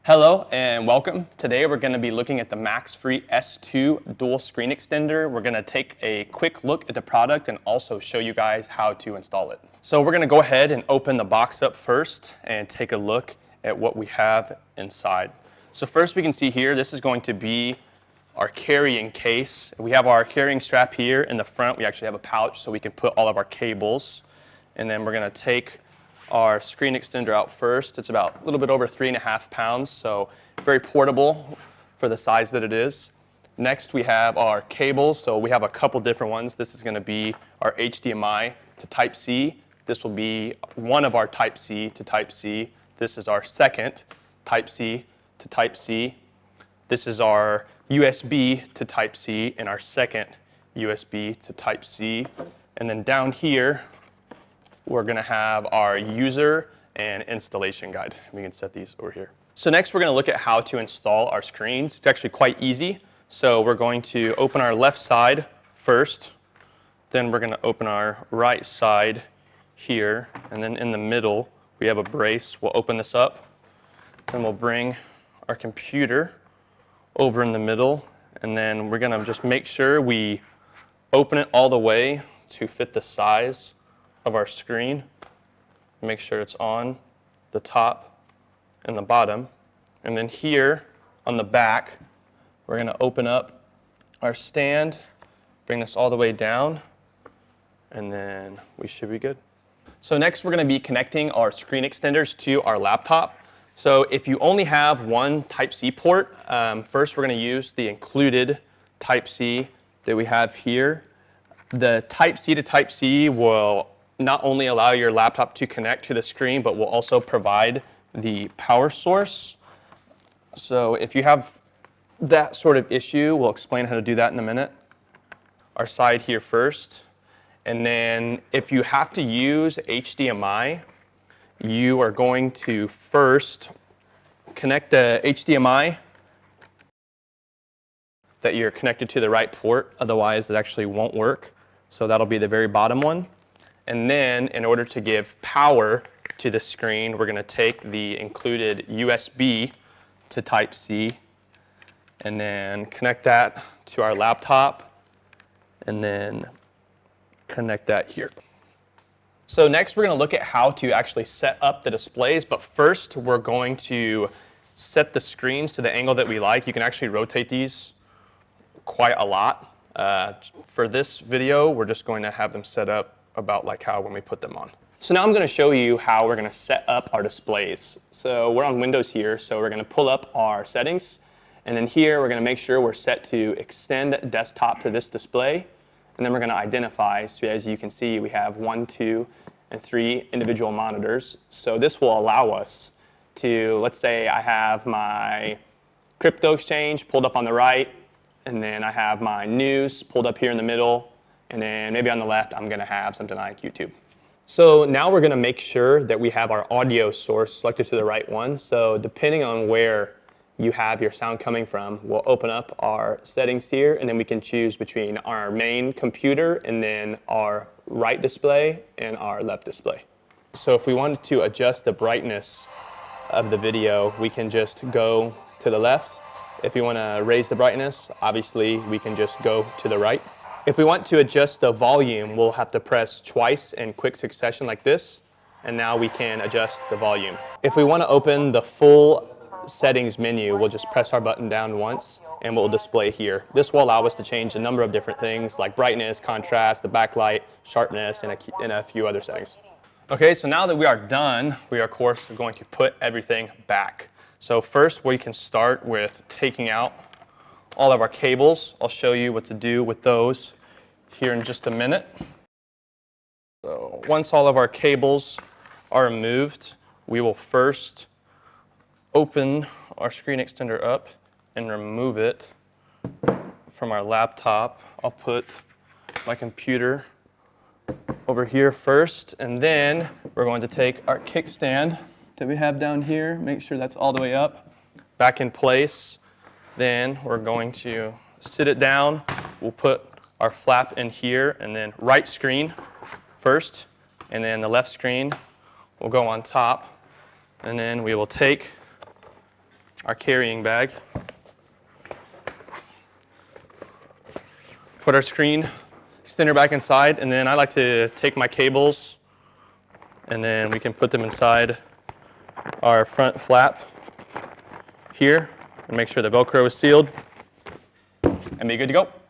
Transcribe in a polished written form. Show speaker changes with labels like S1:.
S1: Hello and welcome. Today we're going to be looking at the Maxfree S2 dual screen extender. We're going to take a quick look at the product and also show you guys how to install it. So we're going to go ahead and open the box up first and take a look at what we have inside. So first we can see here, this is going to be our carrying case. We have our carrying strap here in the front. We actually have a pouch so we can put all of our cables. And then we're going to take our screen extender out first. It's about a little bit over 3.5 pounds, so very portable for the size that it is. Next we have our cables, so we have a couple different ones. This is going to be our HDMI to Type-C. This will be one of our Type-C to Type-C. This is our second Type-C to Type-C. This is our USB to Type-C and our second USB to Type-C. And then down here we're going to have our user and installation guide. We can set these over here. So next we're going to look at how to install our screens. It's actually quite easy. So we're going to open our left side first. Then we're going to open our right side here. And then in the middle we have a brace. We'll open this up. Then we'll bring our computer over in the middle. And then we're going to just make sure we open it all the way to fit the size of our screen. Make sure it's on the top and the bottom. And then here on the back, we're going to open up our stand, bring this all the way down, and then we should be good. So next we're going to be connecting our screen extenders to our laptop. So if you only have one Type-C port, first we're going to use the included Type-C that we have here. The Type-C to Type-C will not only allow your laptop to connect to the screen, but will also provide the power source. So if you have that sort of issue, we'll explain how to do that in a minute. Our side here first. And then if you have to use HDMI, you are going to first connect the HDMI that you're connected to the right port, otherwise it actually won't work. So that'll be the very bottom one. And then in order to give power to the screen, we're going to take the included USB to Type-C and then connect that to our laptop and then connect that here. So next we're going to look at how to actually set up the displays, but first we're going to set the screens to the angle that we like. You can actually rotate these quite a lot. For this video, we're just going to have them set up about like how when we put them on. So now I'm going to show you how we're going to set up our displays. So we're on Windows here, so we're going to pull up our settings, and then here we're going to make sure we're set to extend desktop to this display, and then we're going to identify. So as you can see, we have 1, 2, and 3 individual monitors. So this will allow us to, let's say I have my crypto exchange pulled up on the right, and then I have my news pulled up here in the middle, and then maybe on the left, I'm going to have something like YouTube. So now we're going to make sure that we have our audio source selected to the right one. So depending on where you have your sound coming from, we'll open up our settings here, and then we can choose between our main computer and then our right display and our left display. So if we wanted to adjust the brightness of the video, we can just go to the left. If you want to raise the brightness, obviously we can just go to the right. If we want to adjust the volume, we'll have to press twice in quick succession like this, and now we can adjust the volume. If we want to open the full settings menu, we'll just press our button down once and we'll display here. This will allow us to change a number of different things like brightness, contrast, the backlight, sharpness, and a few other settings. Okay, so now that we are done, we are of course going to put everything back. So first we can start with taking out all of our cables. I'll show you what to do with those here in just a minute. So once all of our cables are removed, we will first open our screen extender up and remove it from our laptop. I'll put my computer over here first, and then we're going to take our kickstand that we have down here, make sure that's all the way up, back in place. Then we're going to sit it down. We'll put our flap in here, and then right screen first, and then the left screen will go on top. And then we will take our carrying bag. Put our screen extender back inside, and then I like to take my cables and then we can put them inside our front flap here and make sure the Velcro is sealed and be good to go.